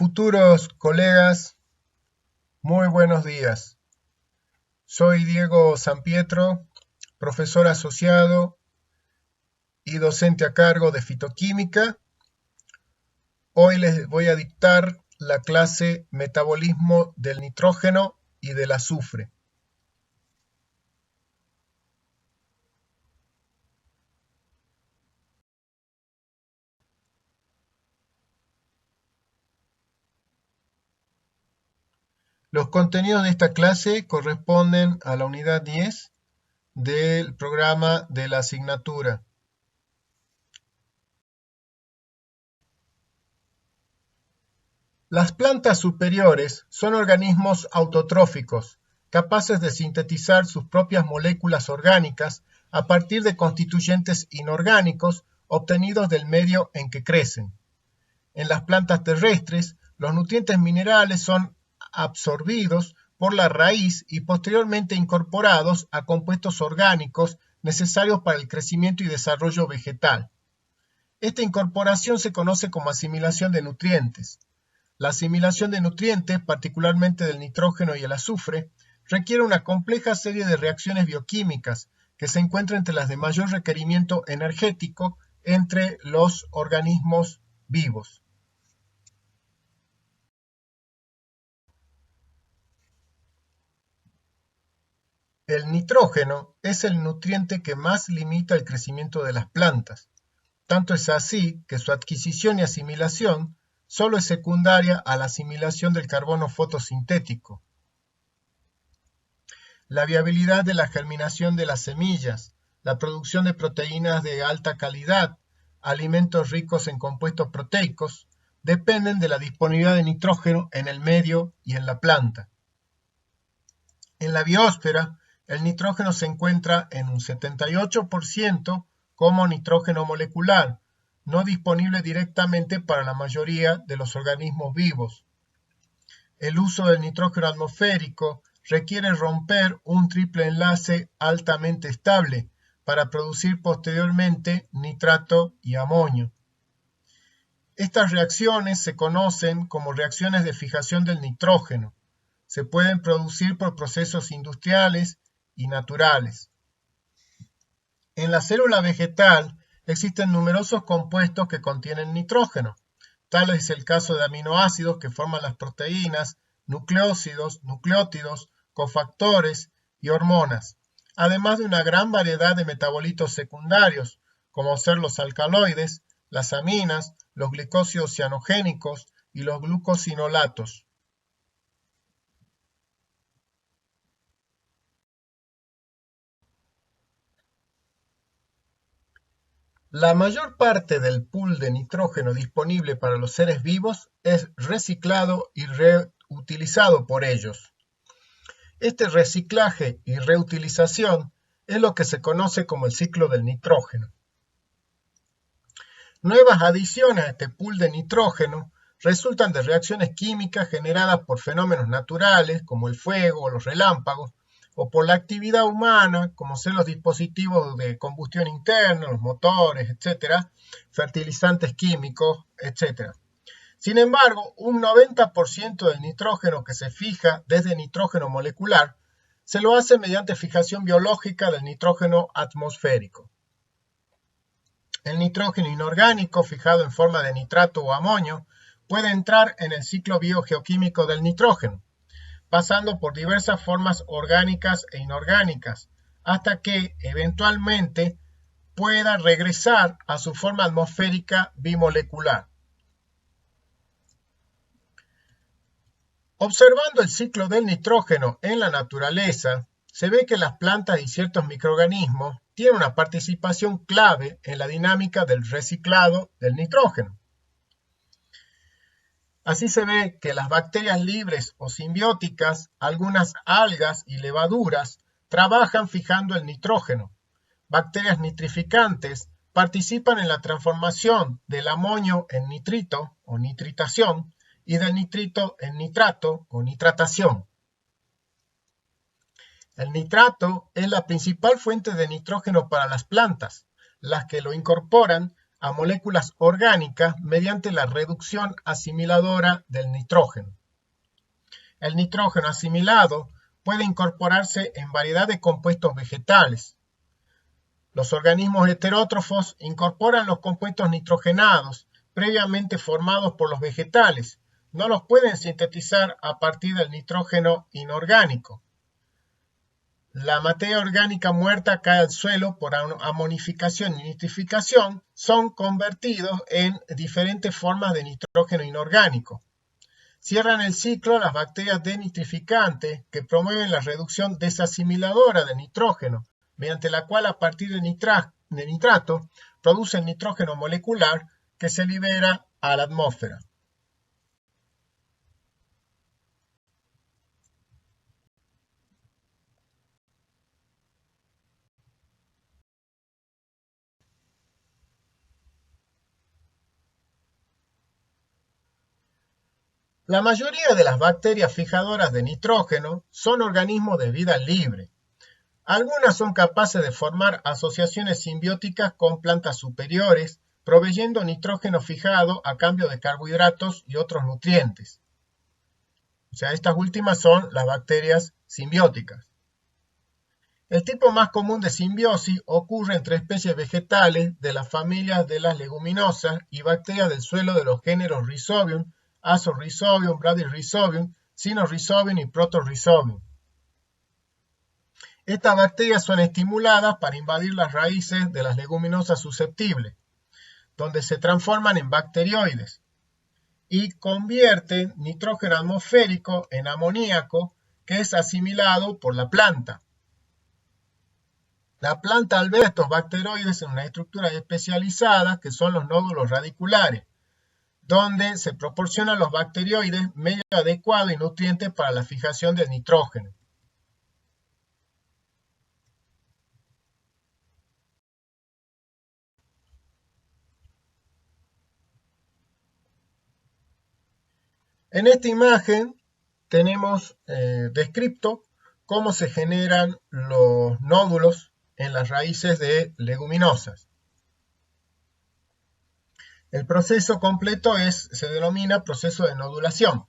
Futuros colegas, muy buenos días. Soy Diego Sampietro, profesor asociado y docente a cargo de fitoquímica. Hoy les voy a dictar la clase Metabolismo del nitrógeno y del azufre. Los contenidos de esta clase corresponden a la unidad 10 del programa de la asignatura. Las plantas superiores son organismos autotróficos, capaces de sintetizar sus propias moléculas orgánicas a partir de constituyentes inorgánicos obtenidos del medio en que crecen. En las plantas terrestres, los nutrientes minerales son absorbidos por la raíz y posteriormente incorporados a compuestos orgánicos necesarios para el crecimiento y desarrollo vegetal. Esta incorporación se conoce como asimilación de nutrientes. La asimilación de nutrientes, particularmente del nitrógeno y el azufre, requiere una compleja serie de reacciones bioquímicas que se encuentran entre las de mayor requerimiento energético entre los organismos vivos. El nitrógeno es el nutriente que más limita el crecimiento de las plantas. Tanto es así que su adquisición y asimilación solo es secundaria a la asimilación del carbono fotosintético. La viabilidad de la germinación de las semillas, la producción de proteínas de alta calidad, alimentos ricos en compuestos proteicos, dependen de la disponibilidad de nitrógeno en el medio y en la planta. En la biosfera, el nitrógeno se encuentra en un 78% como nitrógeno molecular, no disponible directamente para la mayoría de los organismos vivos. El uso del nitrógeno atmosférico requiere romper un triple enlace altamente estable para producir posteriormente nitrato y amonio. Estas reacciones se conocen como reacciones de fijación del nitrógeno. Se pueden producir por procesos industriales y naturales. En la célula vegetal existen numerosos compuestos que contienen nitrógeno. Tal es el caso de aminoácidos que forman las proteínas, nucleósidos, nucleótidos, cofactores y hormonas, además de una gran variedad de metabolitos secundarios, como ser los alcaloides, las aminas, los glicósidos cianogénicos y los glucosinolatos. La mayor parte del pool de nitrógeno disponible para los seres vivos es reciclado y reutilizado por ellos. Este reciclaje y reutilización es lo que se conoce como el ciclo del nitrógeno. Nuevas adiciones a este pool de nitrógeno resultan de reacciones químicas generadas por fenómenos naturales como el fuego o los relámpagos, o por la actividad humana, como ser los dispositivos de combustión interna, los motores, etcétera, fertilizantes químicos, etcétera. Sin embargo, un 90% del nitrógeno que se fija desde nitrógeno molecular se lo hace mediante fijación biológica del nitrógeno atmosférico. El nitrógeno inorgánico, fijado en forma de nitrato o amonio, puede entrar en el ciclo biogeoquímico del nitrógeno, pasando por diversas formas orgánicas e inorgánicas, hasta que eventualmente pueda regresar a su forma atmosférica bimolecular. Observando el ciclo del nitrógeno en la naturaleza, se ve que las plantas y ciertos microorganismos tienen una participación clave en la dinámica del reciclado del nitrógeno. Así se ve que las bacterias libres o simbióticas, algunas algas y levaduras, trabajan fijando el nitrógeno. Bacterias nitrificantes participan en la transformación del amonio en nitrito o nitritación y del nitrito en nitrato o nitratación. El nitrato es la principal fuente de nitrógeno para las plantas, las que lo incorporan a moléculas orgánicas mediante la reducción asimiladora del nitrógeno. El nitrógeno asimilado puede incorporarse en variedad de compuestos vegetales. Los organismos heterótrofos incorporan los compuestos nitrogenados previamente formados por los vegetales. No los pueden sintetizar a partir del nitrógeno inorgánico. La materia orgánica muerta cae al suelo por amonificación y nitrificación, son convertidos en diferentes formas de nitrógeno inorgánico. Cierran el ciclo las bacterias denitrificantes que promueven la reducción desasimiladora de nitrógeno, mediante la cual a partir de nitrato producen nitrógeno molecular que se libera a la atmósfera. La mayoría de las bacterias fijadoras de nitrógeno son organismos de vida libre. Algunas son capaces de formar asociaciones simbióticas con plantas superiores, proveyendo nitrógeno fijado a cambio de carbohidratos y otros nutrientes. O sea, estas últimas son las bacterias simbióticas. El tipo más común de simbiosis ocurre entre especies vegetales de las familias de las leguminosas y bacterias del suelo de los géneros Rhizobium, Azorhizobium, Bradyrhizobium, Sinorhizobium y Protorhizobium. Estas bacterias son estimuladas para invadir las raíces de las leguminosas susceptibles, donde se transforman en bacterioides y convierten nitrógeno atmosférico en amoníaco que es asimilado por la planta. La planta alberga estos bacteroides en una estructura especializada que son los nódulos radiculares, donde se proporcionan a los bacterioides medio adecuado y nutrientes para la fijación del nitrógeno. En esta imagen tenemos descrito cómo se generan los nódulos en las raíces de leguminosas. El proceso completo se denomina proceso de nodulación.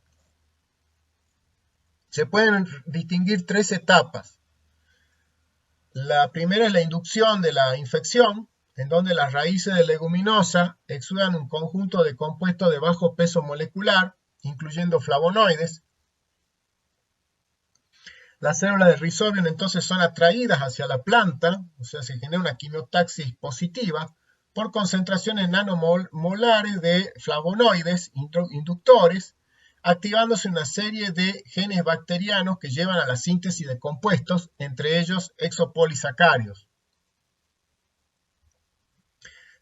Se pueden distinguir tres etapas. La primera es la inducción de la infección, en donde las raíces de leguminosa exudan un conjunto de compuestos de bajo peso molecular, incluyendo flavonoides. Las células de Rhizobium entonces son atraídas hacia la planta, o sea, se genera una quimiotaxis positiva, por concentraciones nanomolares de flavonoides inductores, activándose una serie de genes bacterianos que llevan a la síntesis de compuestos, entre ellos exopolisacáridos.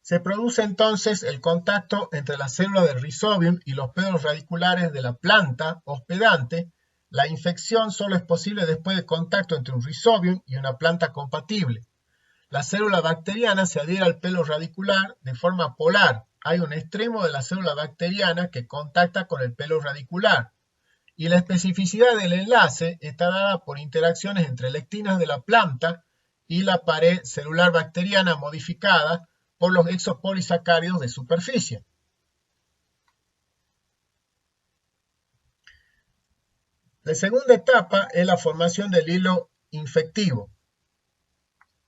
Se produce entonces el contacto entre las células del Rhizobium y los pelos radiculares de la planta hospedante. La infección solo es posible después de contacto entre un Rhizobium y una planta compatible. La célula bacteriana se adhiere al pelo radicular de forma polar. Hay un extremo de la célula bacteriana que contacta con el pelo radicular. Y la especificidad del enlace está dada por interacciones entre lectinas de la planta y la pared celular bacteriana modificada por los exopolisacáridos de superficie. La segunda etapa es la formación del hilo infectivo.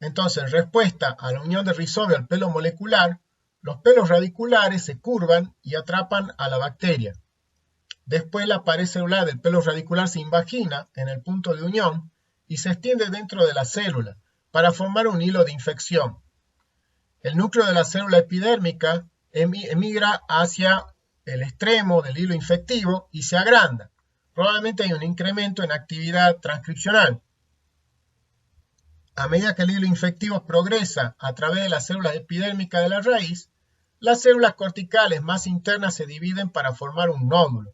Entonces, en respuesta a la unión de Rhizobium al pelo molecular, los pelos radiculares se curvan y atrapan a la bacteria. Después la pared celular del pelo radicular se invagina en el punto de unión y se extiende dentro de la célula para formar un hilo de infección. El núcleo de la célula epidérmica emigra hacia el extremo del hilo infectivo y se agranda. Probablemente hay un incremento en actividad transcripcional. A medida que el hilo infectivo progresa a través de las células epidérmicas de la raíz, las células corticales más internas se dividen para formar un nódulo.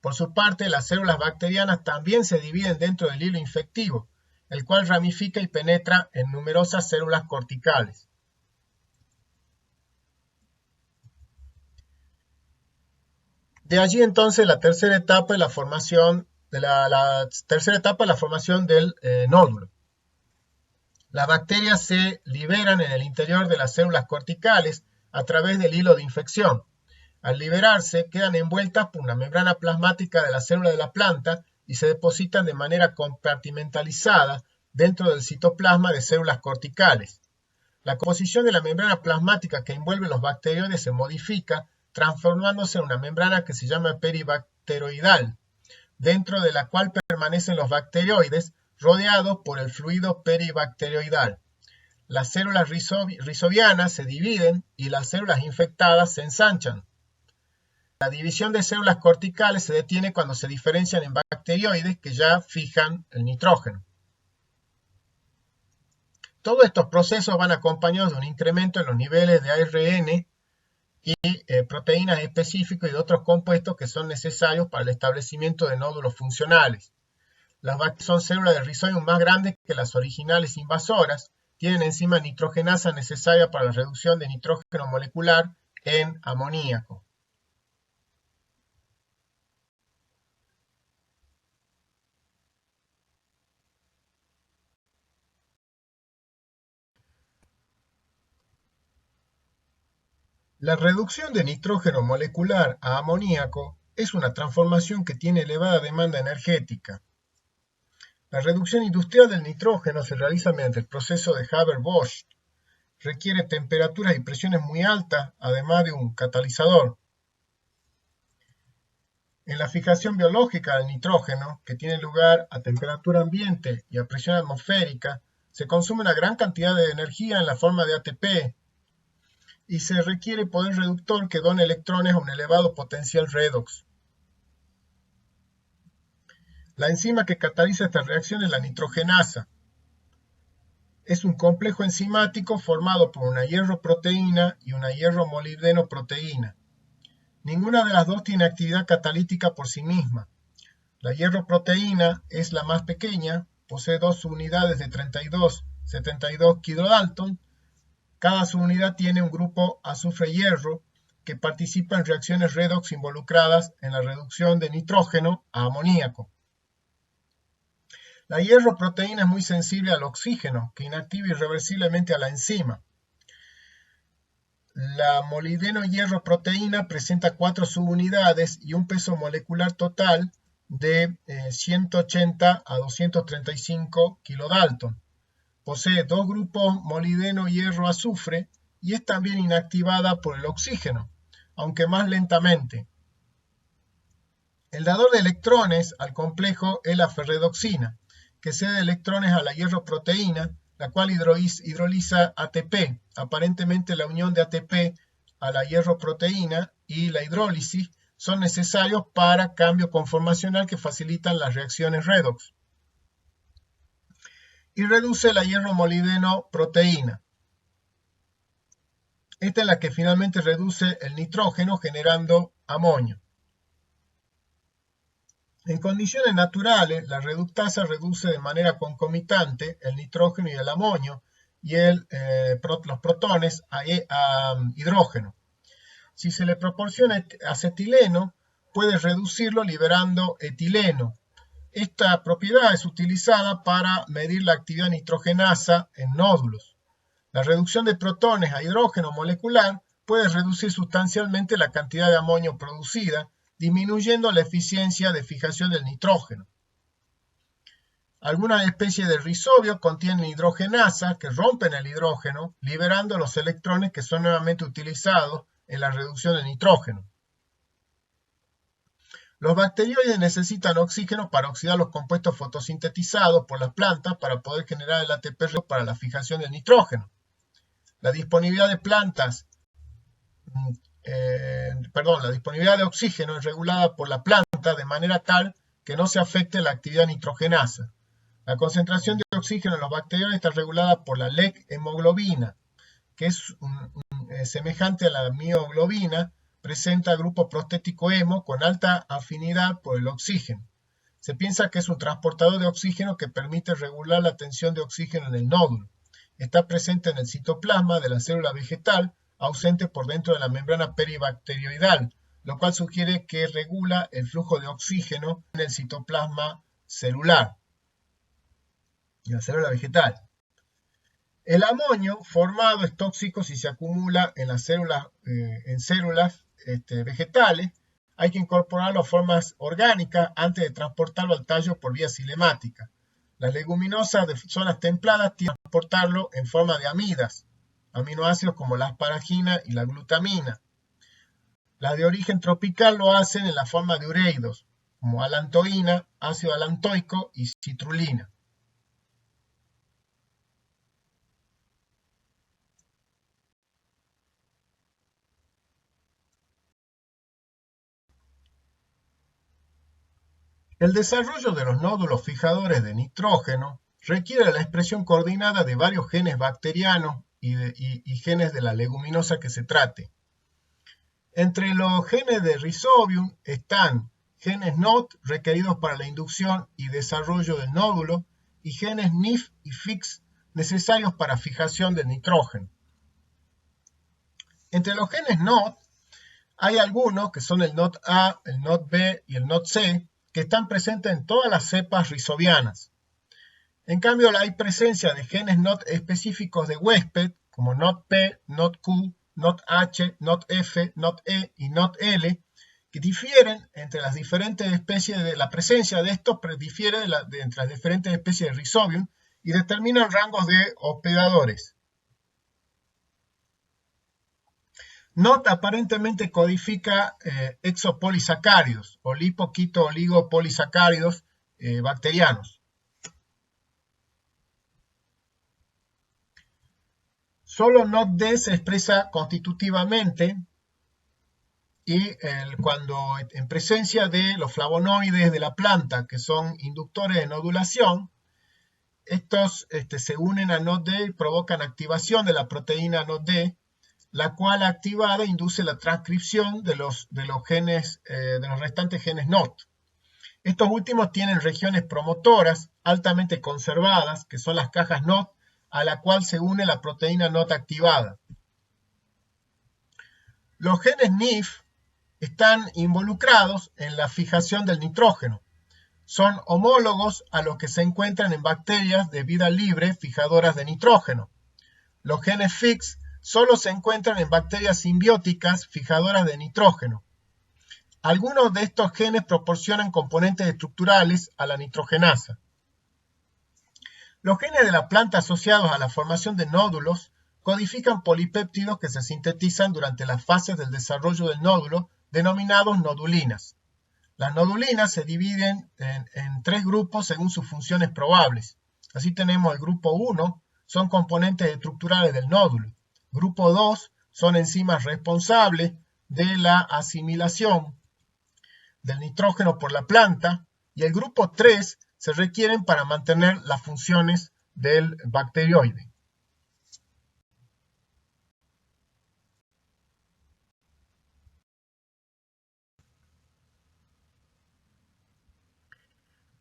Por su parte, las células bacterianas también se dividen dentro del hilo infectivo, el cual ramifica y penetra en numerosas células corticales. De allí entonces la tercera etapa es la formación del nódulo. Las bacterias se liberan en el interior de las células corticales a través del hilo de infección. Al liberarse, quedan envueltas por una membrana plasmática de la célula de la planta y se depositan de manera compartimentalizada dentro del citoplasma de células corticales. La composición de la membrana plasmática que envuelve los bacterioides se modifica, transformándose en una membrana que se llama peribacteroidal, dentro de la cual permanecen los bacterioides rodeados por el fluido peribacteroidal. Las células rizovianas se dividen y las células infectadas se ensanchan. La división de células corticales se detiene cuando se diferencian en bacterioides que ya fijan el nitrógeno. Todos estos procesos van acompañados de un incremento en los niveles de ARN y proteínas específicas y de otros compuestos que son necesarios para el establecimiento de nódulos funcionales. Las bacterias son células de Rhizobium más grandes que las originales invasoras, tienen enzima nitrogenasa necesaria para la reducción de nitrógeno molecular en amoníaco. La reducción de nitrógeno molecular a amoníaco es una transformación que tiene elevada demanda energética. La reducción industrial del nitrógeno se realiza mediante el proceso de Haber-Bosch. Requiere temperaturas y presiones muy altas, además de un catalizador. En la fijación biológica del nitrógeno, que tiene lugar a temperatura ambiente y a presión atmosférica, se consume una gran cantidad de energía en la forma de ATP, y se requiere poder reductor que done electrones a un elevado potencial redox. La enzima que cataliza esta reacción es la nitrogenasa. Es un complejo enzimático formado por una hierro-proteína y una hierro-molibdeno-proteína. Ninguna de las dos tiene actividad catalítica por sí misma. La hierro-proteína es la más pequeña, posee dos subunidades de 32-72 kilodalton. Cada subunidad tiene un grupo azufre-hierro que participa en reacciones redox involucradas en la reducción de nitrógeno a amoníaco. La hierroproteína es muy sensible al oxígeno, que inactiva irreversiblemente a la enzima. La molibdeno-hierroproteína presenta 4 subunidades y un peso molecular total de 180 a 235 kilodalton. Posee dos grupos molibdeno-hierro-azufre y es también inactivada por el oxígeno, aunque más lentamente. El dador de electrones al complejo es la ferredoxina, que cede electrones a la hierroproteína, la cual hidroliza ATP. Aparentemente la unión de ATP a la hierroproteína y la hidrólisis son necesarios para cambio conformacional que facilitan las reacciones redox. Y reduce la hierro-molibdeno-proteína. Esta es la que finalmente reduce el nitrógeno generando amonio. En condiciones naturales, la reductasa reduce de manera concomitante el nitrógeno y el amonio y los protones a hidrógeno. Si se le proporciona acetileno, puede reducirlo liberando etileno. Esta propiedad es utilizada para medir la actividad nitrogenasa en nódulos. La reducción de protones a hidrógeno molecular puede reducir sustancialmente la cantidad de amonio producida, disminuyendo la eficiencia de fijación del nitrógeno. Algunas especies de rizobio contienen hidrogenasa que rompen el hidrógeno, liberando los electrones que son nuevamente utilizados en la reducción del nitrógeno. Los bacterioides necesitan oxígeno para oxidar los compuestos fotosintetizados por las plantas para poder generar el ATP para la fijación del nitrógeno. La disponibilidad de la disponibilidad de oxígeno es regulada por la planta de manera tal que no se afecte la actividad nitrogenasa. La concentración de oxígeno en los bacterioides está regulada por la LEC-hemoglobina, que es semejante a la mioglobina. Presenta grupo prostético hemo con alta afinidad por el oxígeno. Se piensa que es un transportador de oxígeno que permite regular la tensión de oxígeno en el nódulo. Está presente en el citoplasma de la célula vegetal, ausente por dentro de la membrana peribacterioidal, lo cual sugiere que regula el flujo de oxígeno en el citoplasma celular y la célula vegetal. El amonio formado es tóxico si se acumula en las células, vegetales. Hay que incorporarlo a formas orgánicas antes de transportarlo al tallo por vía cinemática. Las leguminosas de zonas templadas tienen que transportarlo en forma de amidas, aminoácidos como la asparagina y la glutamina. Las de origen tropical lo hacen en la forma de ureidos, como alantoína, ácido alantoico y citrulina. El desarrollo de los nódulos fijadores de nitrógeno requiere la expresión coordinada de varios genes bacterianos y genes de la leguminosa que se trate. Entre los genes de Rhizobium están genes NOT requeridos para la inducción y desarrollo del nódulo y genes NIF y FIX necesarios para fijación del nitrógeno. Entre los genes NOT hay algunos que son el NOT-A, el NOT-B y el NOT-C que están presentes en todas las cepas rhizobianas. En cambio, hay presencia de genes NOT específicos de huésped, como NOT-P, NOT-Q, NOT-H, NOT-F, NOT-E y NOT-L, que difieren entre las diferentes especies la presencia de estos difiere entre las diferentes especies de Rhizobium y determinan rangos de hospedadores. NOT aparentemente codifica exopolisacáridos o lipo-quito-oligopolisacáridos bacterianos. Solo NOT-D se expresa constitutivamente y cuando en presencia de los flavonoides de la planta, que son inductores de nodulación, estos se unen a NOT-D y provocan activación de la proteína NOT-D, la cual activada induce la transcripción de los genes, de los restantes genes NOT. Estos últimos tienen regiones promotoras altamente conservadas, que son las cajas NOT, a la cual se une la proteína NOT activada. Los genes NIF están involucrados en la fijación del nitrógeno. Son homólogos a los que se encuentran en bacterias de vida libre fijadoras de nitrógeno. Los genes FIX solo se encuentran en bacterias simbióticas fijadoras de nitrógeno. Algunos de estos genes proporcionan componentes estructurales a la nitrogenasa. Los genes de la planta asociados a la formación de nódulos codifican polipéptidos que se sintetizan durante las fases del desarrollo del nódulo, denominados nodulinas. Las nodulinas se dividen en tres grupos según sus funciones probables. Así tenemos el grupo 1, son componentes estructurales del nódulo. Grupo 2 son enzimas responsables de la asimilación del nitrógeno por la planta. Y el grupo 3 se requieren para mantener las funciones del bacterioide.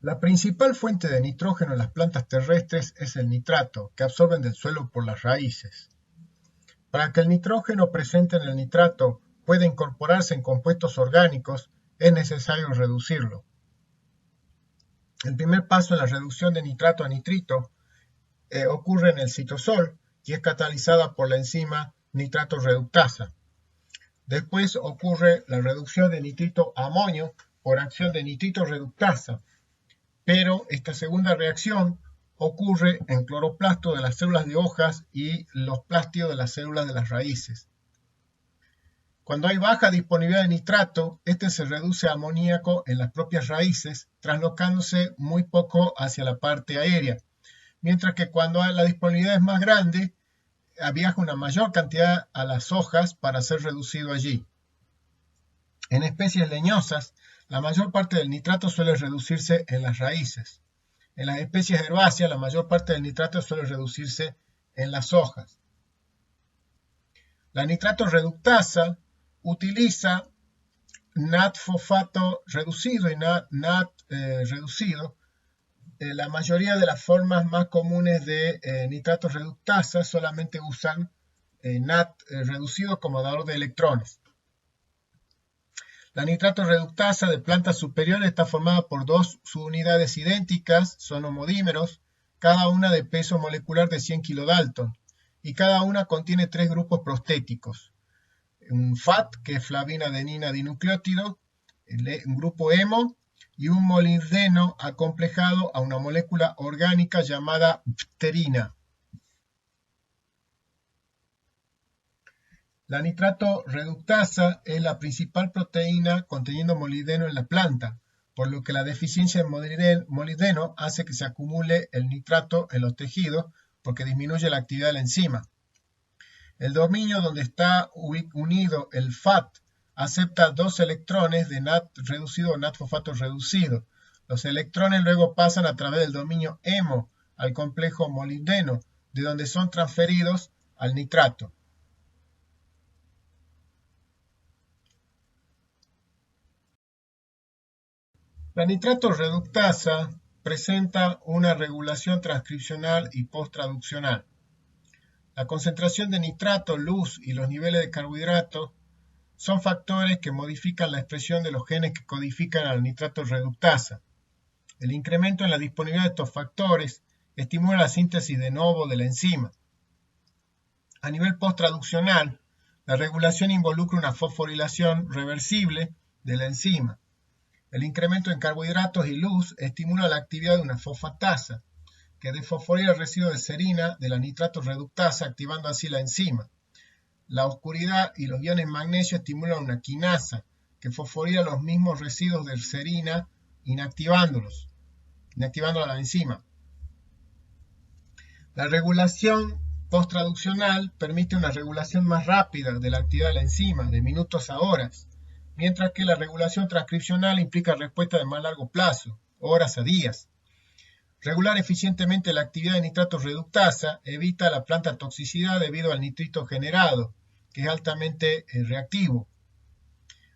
La principal fuente de nitrógeno en las plantas terrestres es el nitrato, que absorben del suelo por las raíces. Para que el nitrógeno presente en el nitrato pueda incorporarse en compuestos orgánicos, es necesario reducirlo. El primer paso en la reducción de nitrato a nitrito ocurre en el citosol y es catalizada por la enzima nitrato reductasa. Después ocurre la reducción de nitrito a amonio por acción de nitrito reductasa, pero esta segunda reacción ocurre en cloroplasto de las células de hojas y los plastios de las células de las raíces. Cuando hay baja disponibilidad de nitrato, este se reduce a amoníaco en las propias raíces, traslocándose muy poco hacia la parte aérea, mientras que cuando la disponibilidad es más grande, viaja una mayor cantidad a las hojas para ser reducido allí. En especies leñosas, la mayor parte del nitrato suele reducirse en las raíces. En las especies herbáceas, la mayor parte del nitrato suele reducirse en las hojas. La nitrato reductasa utiliza NAT-fosfato reducido y NAT reducido. La mayoría de las formas más comunes de nitrato reductasa solamente usan NAT reducido como dador de electrones. La nitrato reductasa de plantas superiores está formada por dos subunidades idénticas, son homodímeros, cada una de peso molecular de 100 kilodalton, y cada una contiene 3 grupos prostéticos. Un FAT, que es flavina adenina dinucleótido, un grupo hemo, y un molibdeno acomplejado a una molécula orgánica llamada pterina. La nitrato reductasa es la principal proteína conteniendo molibdeno en la planta, por lo que la deficiencia de molibdeno hace que se acumule el nitrato en los tejidos porque disminuye la actividad de la enzima. El dominio donde está unido el FAT acepta 2 electrones de NAT reducido o NAT fosfato reducido. Los electrones luego pasan a través del dominio hemo al complejo molibdeno, de donde son transferidos al nitrato. La nitrato reductasa presenta una regulación transcripcional y posttraduccional. La concentración de nitrato, luz y los niveles de carbohidratos son factores que modifican la expresión de los genes que codifican a la nitrato reductasa. El incremento en la disponibilidad de estos factores estimula la síntesis de novo de la enzima. A nivel posttraduccional, la regulación involucra una fosforilación reversible de la enzima. El incremento en carbohidratos y luz estimula la actividad de una fosfatasa, que desfosforila el residuo de serina de la nitrato reductasa, activando así la enzima. La oscuridad y los iones magnesio estimulan una quinasa, que fosforila los mismos residuos de serina, inactivando la enzima. La regulación posttraduccional permite una regulación más rápida de la actividad de la enzima, de minutos a horas, mientras que la regulación transcripcional implica respuesta de más largo plazo, horas a días. Regular eficientemente la actividad de nitrato reductasa evita la planta toxicidad debido al nitrito generado, que es altamente reactivo.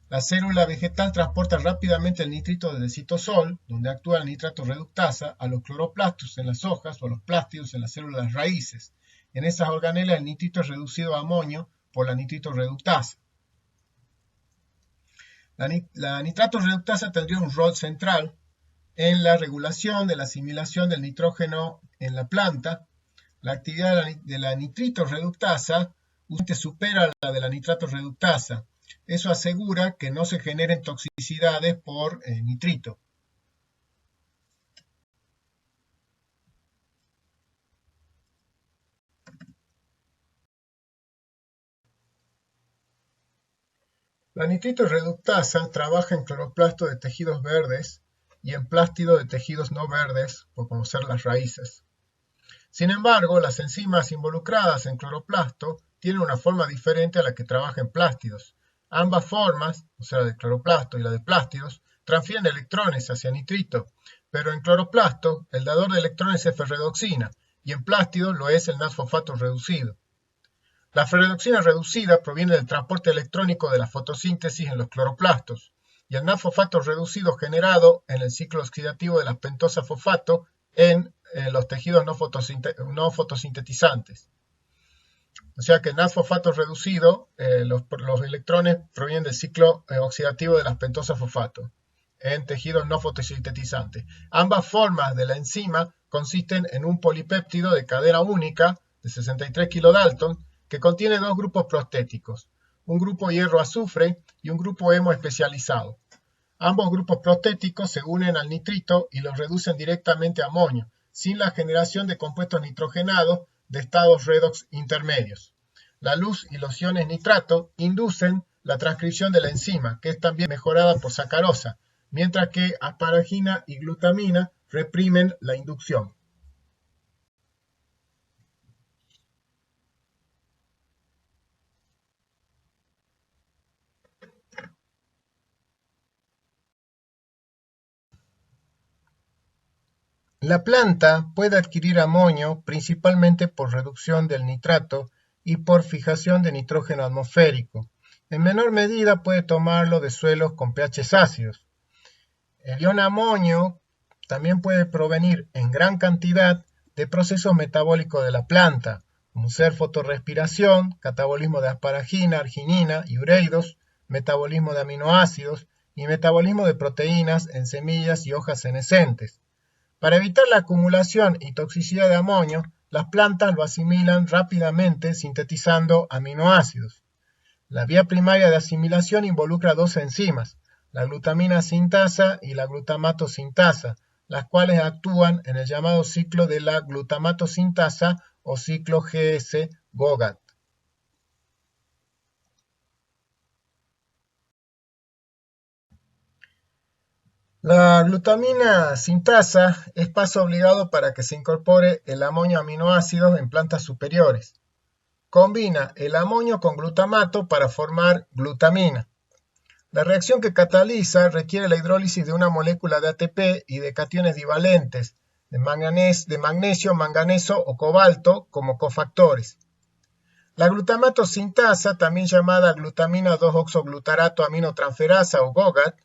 La célula vegetal transporta rápidamente el nitrito desde el citosol, donde actúa el nitrato reductasa, a los cloroplastos en las hojas o a los plástidos en las células raíces. En esas organelas el nitrito es reducido a amonio por la nitrito reductasa. La nitrato reductasa tendría un rol central en la regulación de la asimilación del nitrógeno en la planta. La actividad de la nitrito reductasa supera la de la nitrato reductasa. Eso asegura que no se generen toxicidades por nitrito. La nitrito reductasa trabaja en cloroplasto de tejidos verdes y en plástido de tejidos no verdes, como ser las raíces. Sin embargo, las enzimas involucradas en cloroplasto tienen una forma diferente a la que trabaja en plástidos. Ambas formas, o sea, la de cloroplasto y la de plástidos, transfieren electrones hacia nitrito, pero en cloroplasto el dador de electrones es ferredoxina y en plástido lo es el NAT fosfato reducido. La ferredoxina reducida proviene del transporte electrónico de la fotosíntesis en los cloroplastos y el NAT fosfato reducido generado en el ciclo oxidativo de la pentosa fosfato en los tejidos no fotosintetizantes. O sea que el NAT fosfato reducido, los electrones provienen del ciclo oxidativo de las pentosas fosfato en tejidos no fotosintetizantes. Ambas formas de la enzima consisten en un polipéptido de cadena única de 63 kilodalton que contiene 2 grupos prostéticos, un grupo hierro-azufre y un grupo hemo especializado. Ambos grupos prostéticos se unen al nitrito y los reducen directamente a amonio, sin la generación de compuestos nitrogenados de estados redox intermedios. La luz y los iones nitrato inducen la transcripción de la enzima, que es también mejorada por sacarosa, mientras que asparagina y glutamina reprimen la inducción. La planta puede adquirir amonio principalmente por reducción del nitrato y por fijación de nitrógeno atmosférico. En menor medida puede tomarlo de suelos con pHs ácidos. El ion amonio también puede provenir en gran cantidad de procesos metabólicos de la planta, como ser fotorrespiración, catabolismo de asparagina, arginina y ureidos, metabolismo de aminoácidos y metabolismo de proteínas en semillas y hojas senescentes. Para evitar la acumulación y toxicidad de amonio, las plantas lo asimilan rápidamente sintetizando aminoácidos. La vía primaria de asimilación involucra dos enzimas, la glutamina sintasa y la glutamato sintasa, las cuales actúan en el llamado ciclo de la glutamato sintasa o ciclo GS-GOGAT. La glutamina sintasa es paso obligado para que se incorpore el amonio aminoácidos en plantas superiores. Combina el amonio con glutamato para formar glutamina. La reacción que cataliza requiere la hidrólisis de una molécula de ATP y de cationes divalentes de magnesio, manganeso o cobalto como cofactores. La glutamato sintasa, también llamada glutamina 2-oxoglutarato aminotransferasa o GOGAT,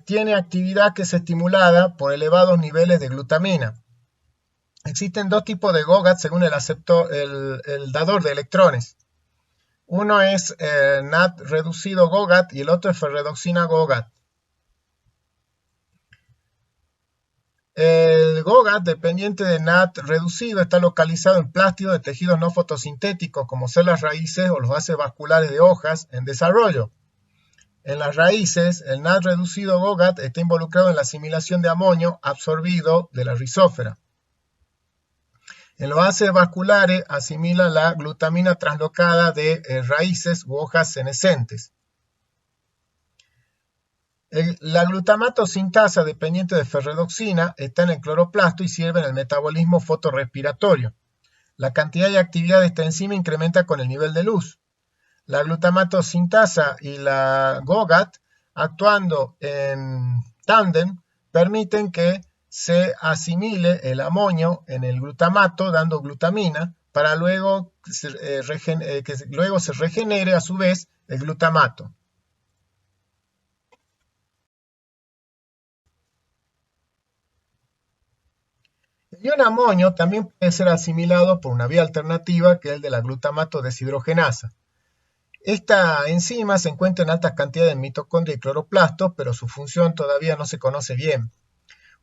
tiene actividad que es estimulada por elevados niveles de glutamina. Existen dos tipos de GOGAT según el dador de electrones. Uno es NAD reducido GOGAT y el otro es ferredoxina GOGAT. El GOGAT dependiente de NAD reducido está localizado en plástidos de tejidos no fotosintéticos como células raíces o los bases vasculares de hojas en desarrollo. En las raíces, el NAD reducido GOGAT está involucrado en la asimilación de amonio absorbido de la rizósfera. En los bases vasculares asimila la glutamina translocada de raíces u hojas senescentes. La glutamato sintasa dependiente de ferredoxina está en el cloroplasto y sirve en el metabolismo fotorrespiratorio. La cantidad y actividad de esta enzima incrementa con el nivel de luz. La glutamato sintasa y la GOGAT, actuando en tándem, permiten que se asimile el amonio en el glutamato, dando glutamina, para luego que luego se regenere a su vez el glutamato. El ion amonio también puede ser asimilado por una vía alternativa que es el de la glutamato deshidrogenasa. Esta enzima se encuentra en altas cantidades en mitocondria y cloroplastos, pero su función todavía no se conoce bien.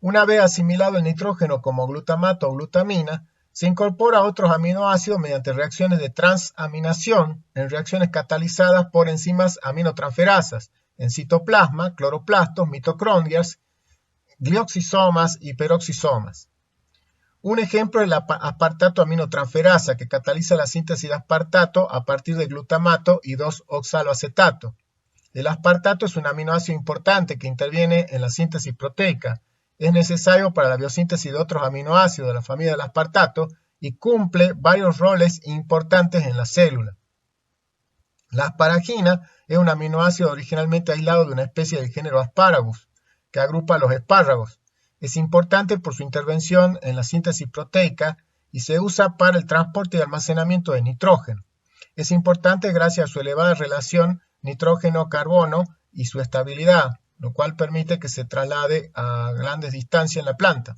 Una vez asimilado el nitrógeno como glutamato o glutamina, se incorpora a otros aminoácidos mediante reacciones de transaminación en reacciones catalizadas por enzimas aminotransferasas en citoplasma, cloroplastos, mitocondrias, glioxisomas y peroxisomas. Un ejemplo es la aspartato aminotransferasa que cataliza la síntesis de aspartato a partir de glutamato y 2-oxaloacetato. El aspartato es un aminoácido importante que interviene en la síntesis proteica. Es necesario para la biosíntesis de otros aminoácidos de la familia del aspartato y cumple varios roles importantes en la célula. La asparagina es un aminoácido originalmente aislado de una especie del género Asparagus, que agrupa a los espárragos. Es importante por su intervención en la síntesis proteica y se usa para el transporte y almacenamiento de nitrógeno. Es importante gracias a su elevada relación nitrógeno-carbono y su estabilidad, lo cual permite que se traslade a grandes distancias en la planta.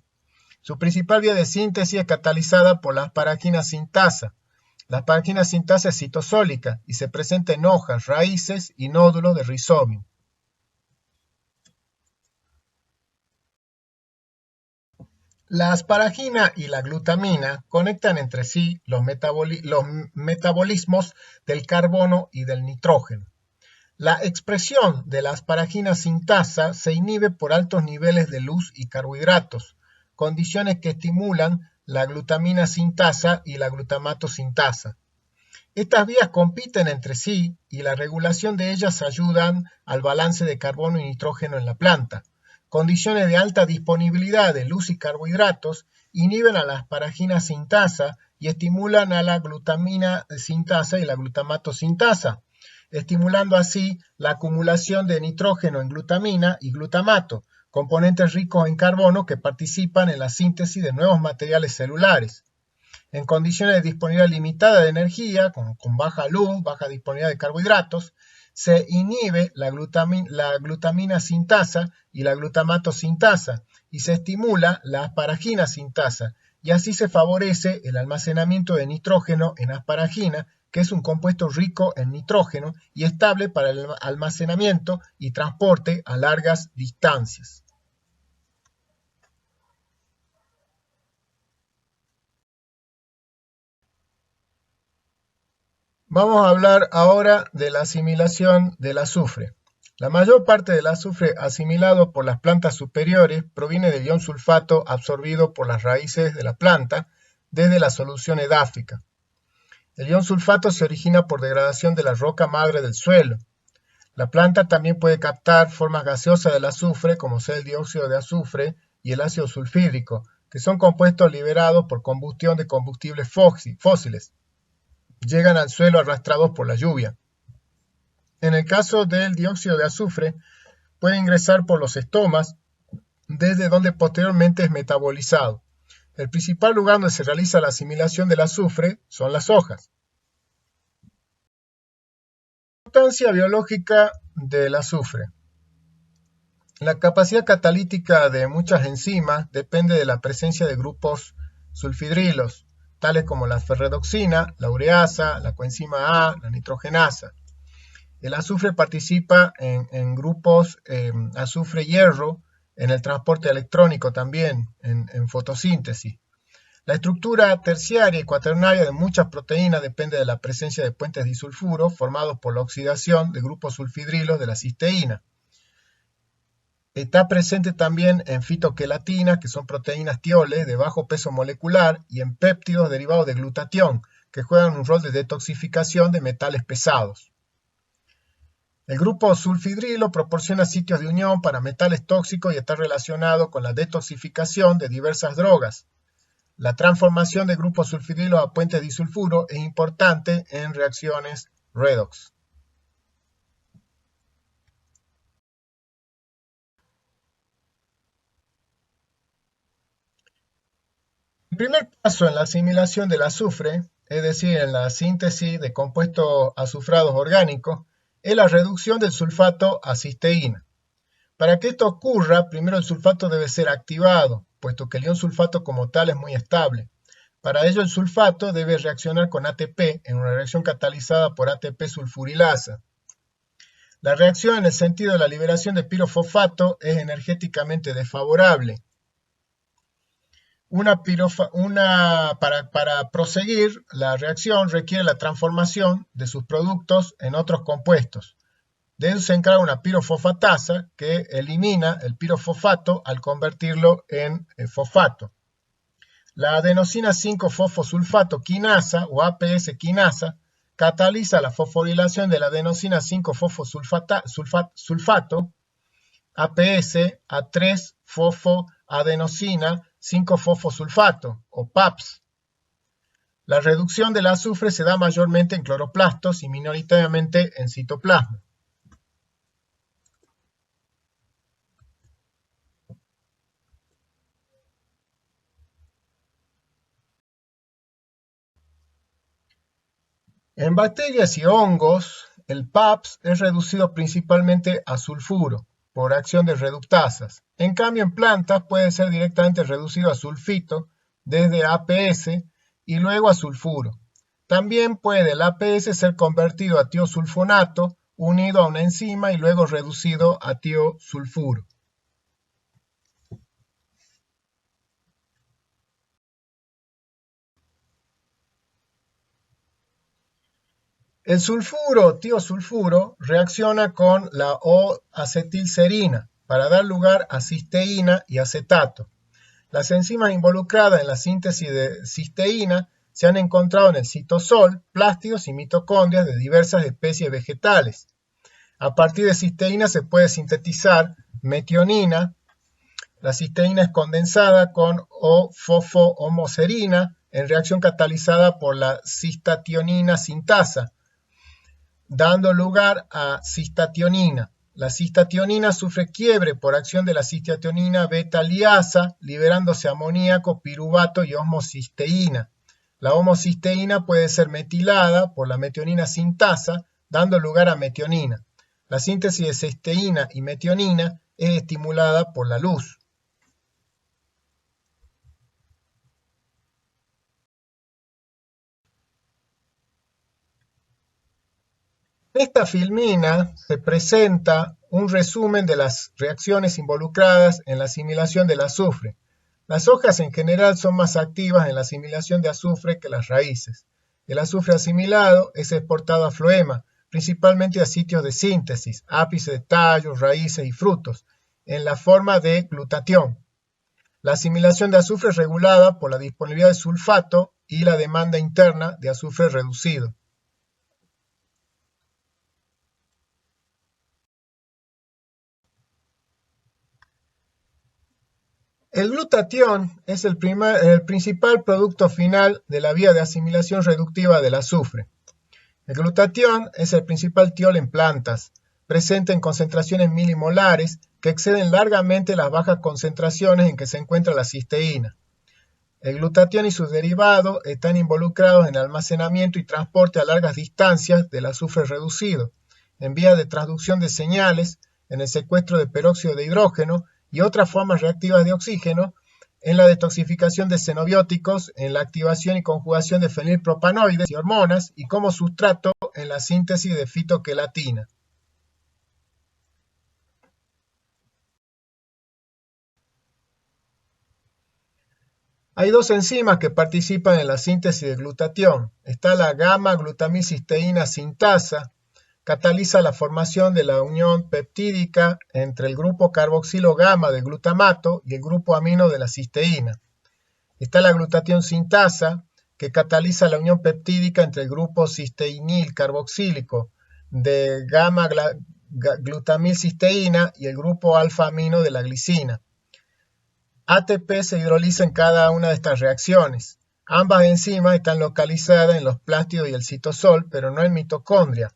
Su principal vía de síntesis es catalizada por la asparagina sintasa. La asparagina sintasa es citosólica y se presenta en hojas, raíces y nódulos de rizobio. La asparagina y la glutamina conectan entre sí los metabolismos del carbono y del nitrógeno. La expresión de la asparagina sintasa se inhibe por altos niveles de luz y carbohidratos, condiciones que estimulan la glutamina sintasa y la glutamato sintasa. Estas vías compiten entre sí y la regulación de ellas ayudan al balance de carbono y nitrógeno en la planta. Condiciones de alta disponibilidad de luz y carbohidratos inhiben a la asparagina sintasa y estimulan a la glutamina sintasa y la glutamato sintasa, estimulando así la acumulación de nitrógeno en glutamina y glutamato, componentes ricos en carbono que participan en la síntesis de nuevos materiales celulares. En condiciones de disponibilidad limitada de energía, con baja luz, baja disponibilidad de carbohidratos, se inhibe la glutamina sintasa y la glutamato sintasa y se estimula la asparagina sintasa y así se favorece el almacenamiento de nitrógeno en asparagina, que es un compuesto rico en nitrógeno y estable para el almacenamiento y transporte a largas distancias. Vamos a hablar ahora de la asimilación del azufre. La mayor parte del azufre asimilado por las plantas superiores proviene del ion sulfato absorbido por las raíces de la planta desde la solución edáfica. El ion sulfato se origina por degradación de la roca madre del suelo. La planta también puede captar formas gaseosas del azufre, como sea el dióxido de azufre y el ácido sulfídrico, que son compuestos liberados por combustión de combustibles fósiles. Llegan al suelo arrastrados por la lluvia. En el caso del dióxido de azufre, puede ingresar por los estomas, desde donde posteriormente es metabolizado. El principal lugar donde se realiza la asimilación del azufre son las hojas. Importancia biológica del azufre. La capacidad catalítica de muchas enzimas depende de la presencia de grupos sulfidrilos, tales como la ferredoxina, la ureasa, la coenzima A, la nitrogenasa. El azufre participa en grupos azufre-hierro, en el transporte electrónico también, en fotosíntesis. La estructura terciaria y cuaternaria de muchas proteínas depende de la presencia de puentes disulfuro formados por la oxidación de grupos sulfidrilos de la cisteína. Está presente también en fitoquelatinas, que son proteínas tioles de bajo peso molecular, y en péptidos derivados de glutatión, que juegan un rol de detoxificación de metales pesados. El grupo sulfidrilo proporciona sitios de unión para metales tóxicos y está relacionado con la detoxificación de diversas drogas. La transformación de grupos sulfidrilos a puentes disulfuro es importante en reacciones redox. El primer paso en la asimilación del azufre, es decir, en la síntesis de compuestos azufrados orgánicos, es la reducción del sulfato a cisteína. Para que esto ocurra, primero el sulfato debe ser activado, puesto que el ion sulfato como tal es muy estable. Para ello el sulfato debe reaccionar con ATP en una reacción catalizada por ATP sulfurilasa. La reacción en el sentido de la liberación de pirofosfato es energéticamente desfavorable. Para proseguir, la reacción requiere la transformación de sus productos en otros compuestos. De eso se encarga una pirofosfatasa que elimina el pirofosfato al convertirlo en fosfato. La adenosina 5-fosfosulfato quinasa o APS quinasa cataliza la fosforilación de la adenosina 5-fosfosulfato APS a 3-fosfoadenosina 5-fosfosulfato o PAPS. La reducción del azufre se da mayormente en cloroplastos y minoritariamente en citoplasma. En bacterias y hongos, el PAPS es reducido principalmente a sulfuro por acción de reductasas. En cambio, en plantas puede ser directamente reducido a sulfito desde APS y luego a sulfuro. También puede el APS ser convertido a tiosulfonato unido a una enzima y luego reducido a tiosulfuro. El sulfuro, tiosulfuro, reacciona con la O-acetilserina para dar lugar a cisteína y acetato. Las enzimas involucradas en la síntesis de cisteína se han encontrado en el citosol, plástidos y mitocondrias de diversas especies vegetales. A partir de cisteína se puede sintetizar metionina. La cisteína es condensada con O-fosfohomoserina en reacción catalizada por la cistationina sintasa, dando lugar a cistationina. La cistationina sufre quiebre por acción de la cistationina beta-liasa, liberándose amoníaco, piruvato y homocisteína. La homocisteína puede ser metilada por la metionina sintasa, dando lugar a metionina. La síntesis de cisteína y metionina es estimulada por la luz. En esta filmina se presenta un resumen de las reacciones involucradas en la asimilación del azufre. Las hojas en general son más activas en la asimilación de azufre que las raíces. El azufre asimilado es exportado a floema, principalmente a sitios de síntesis, ápice de tallos, raíces y frutos, en la forma de glutatión. La asimilación de azufre es regulada por la disponibilidad de sulfato y la demanda interna de azufre reducido. El glutatión es el principal producto final de la vía de asimilación reductiva del azufre. El glutatión es el principal tiol en plantas, presente en concentraciones milimolares que exceden largamente las bajas concentraciones en que se encuentra la cisteína. El glutatión y sus derivados están involucrados en el almacenamiento y transporte a largas distancias del azufre reducido, en vía de transducción de señales, en el secuestro de peróxido de hidrógeno y otras formas reactivas de oxígeno, en la detoxificación de xenobióticos, en la activación y conjugación de fenilpropanoides y hormonas, y como sustrato en la síntesis de fitoquelatina. Hay dos enzimas que participan en la síntesis de glutatión. Está la gamma-glutamilcisteína sintasa, cataliza la formación de la unión peptídica entre el grupo carboxilo gamma del glutamato y el grupo amino de la cisteína. Está la glutatión sintasa, que cataliza la unión peptídica entre el grupo cisteinil carboxílico de gamma-glutamilcisteína y el grupo alfa-amino de la glicina. ATP se hidroliza en cada una de estas reacciones. Ambas enzimas están localizadas en los plásmidos y el citosol, pero no en mitocondria.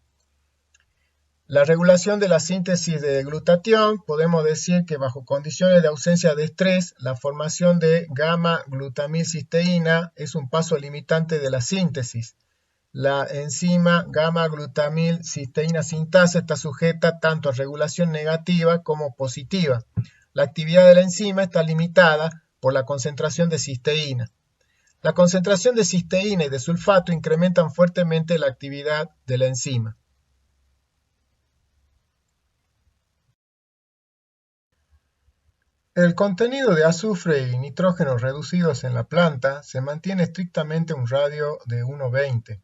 La regulación de la síntesis de glutatión, podemos decir que bajo condiciones de ausencia de estrés, la formación de gamma-glutamilcisteína es un paso limitante de la síntesis. La enzima gamma-glutamilcisteína sintasa está sujeta tanto a regulación negativa como positiva. La actividad de la enzima está limitada por la concentración de cisteína. La concentración de cisteína y de sulfato incrementan fuertemente la actividad de la enzima. El contenido de azufre y nitrógeno reducidos en la planta se mantiene estrictamente a un radio de 1,20.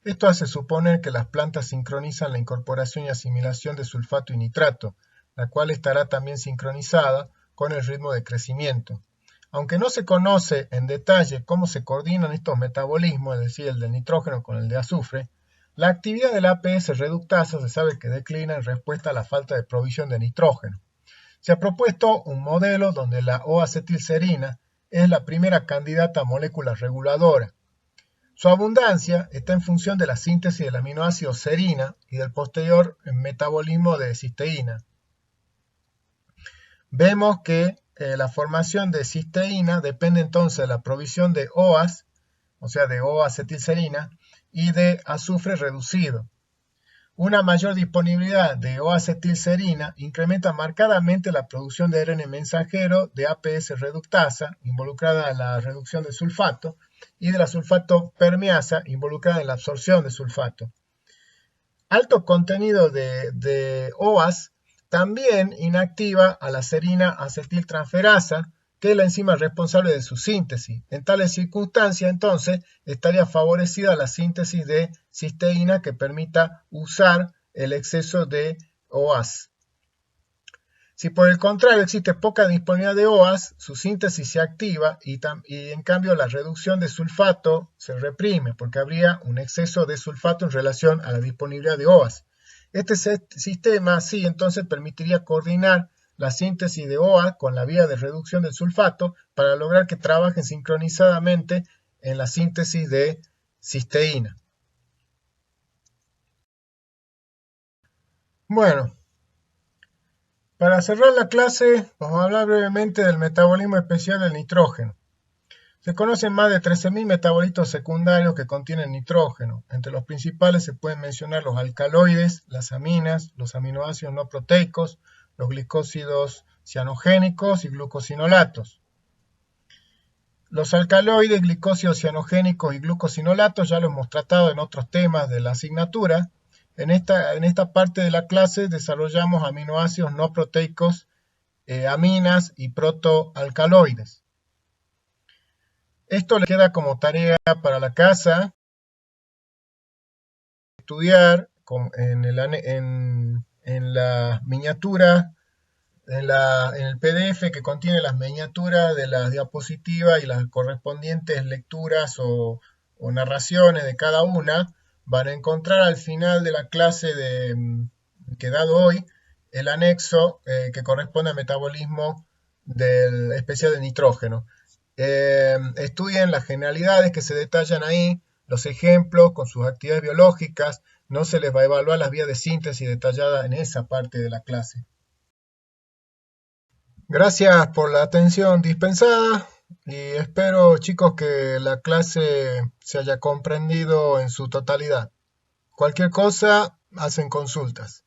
Esto hace suponer que las plantas sincronizan la incorporación y asimilación de sulfato y nitrato, la cual estará también sincronizada con el ritmo de crecimiento. Aunque no se conoce en detalle cómo se coordinan estos metabolismos, es decir, el del nitrógeno con el de azufre, la actividad del APS reductasa se sabe que declina en respuesta a la falta de provisión de nitrógeno. Se ha propuesto un modelo donde la O-acetilserina es la primera candidata a molécula reguladora. Su abundancia está en función de la síntesis del aminoácido serina y del posterior metabolismo de cisteína. Vemos que la formación de cisteína depende entonces de la provisión de OAS, o sea de O-acetilserina, y de azufre reducido. Una mayor disponibilidad de O-acetilserina incrementa marcadamente la producción de ARN mensajero de APS reductasa, involucrada en la reducción de sulfato, y de la sulfato permeasa, involucrada en la absorción de sulfato. Alto contenido de OAS también inactiva a la serina acetiltransferasa, que es la enzima responsable de su síntesis. En tales circunstancias, entonces, estaría favorecida la síntesis de cisteína que permita usar el exceso de OAS. Si por el contrario existe poca disponibilidad de OAS, su síntesis se activa y en cambio la reducción de sulfato se reprime porque habría un exceso de sulfato en relación a la disponibilidad de OAS. Este sistema sí entonces permitiría coordinar la síntesis de OAS con la vía de reducción del sulfato para lograr que trabajen sincronizadamente en la síntesis de cisteína. Bueno, para cerrar la clase vamos a hablar brevemente del metabolismo especial del nitrógeno. Se conocen más de 13.000 metabolitos secundarios que contienen nitrógeno. Entre los principales se pueden mencionar los alcaloides, las aminas, los aminoácidos no proteicos, los glicósidos cianogénicos y glucosinolatos. Los alcaloides, glicósidos cianogénicos y glucosinolatos ya lo hemos tratado en otros temas de la asignatura. En esta parte de la clase desarrollamos aminoácidos no proteicos, aminas y protoalcaloides. Esto le queda como tarea para la casa. estudiar en la miniatura, en el PDF que contiene las miniaturas de las diapositivas y las correspondientes lecturas o narraciones de cada una. Van a encontrar al final de la clase que he dado hoy el anexo que corresponde al metabolismo del especial de nitrógeno. Estudien las generalidades que se detallan ahí, los ejemplos con sus actividades biológicas. No se les va a evaluar las vías de síntesis detalladas en esa parte de la clase. Gracias por la atención dispensada y espero, chicos, que la clase se haya comprendido en su totalidad. Cualquier cosa, hacen consultas.